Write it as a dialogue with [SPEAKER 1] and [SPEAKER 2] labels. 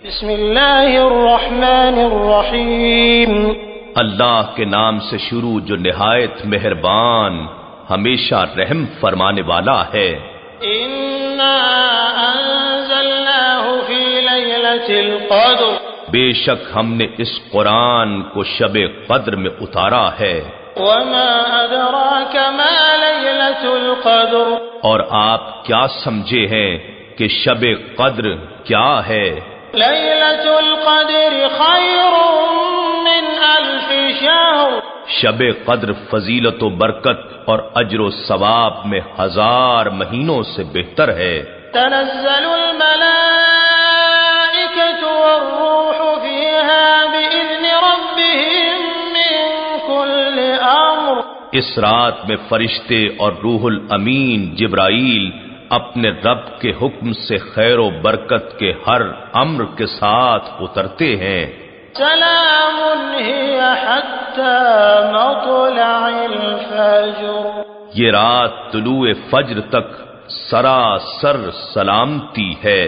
[SPEAKER 1] بسم اللہ الرحمن الرحیم
[SPEAKER 2] اللہ کے نام سے شروع جو نہایت مہربان ہمیشہ رحم فرمانے والا ہے۔
[SPEAKER 1] انا انزلناہ فی لیلۃ القدر،
[SPEAKER 2] بے شک ہم نے اس قرآن کو شب قدر میں اتارا ہے۔
[SPEAKER 1] وما ادراک ما لیلۃ القدر،
[SPEAKER 2] اور آپ کیا سمجھے ہیں کہ شب قدر کیا ہے؟
[SPEAKER 1] لیلۃ القدر خیر من الف شہر،
[SPEAKER 2] شب قدر فضیلت و برکت اور اجر و ثواب میں 1000 مہینوں سے بہتر ہے۔
[SPEAKER 1] تنزل الملائکۃ والروح فیہا بإذن ربہم من کل امر،
[SPEAKER 2] اس رات میں فرشتے اور روح الامین جبرائیل اپنے رب کے حکم سے خیر و برکت کے ہر امر کے ساتھ اترتے ہیں۔
[SPEAKER 1] سلام ہی حتی مطلع الفجر،
[SPEAKER 2] یہ رات طلوع فجر تک سراسر سلامتی ہے۔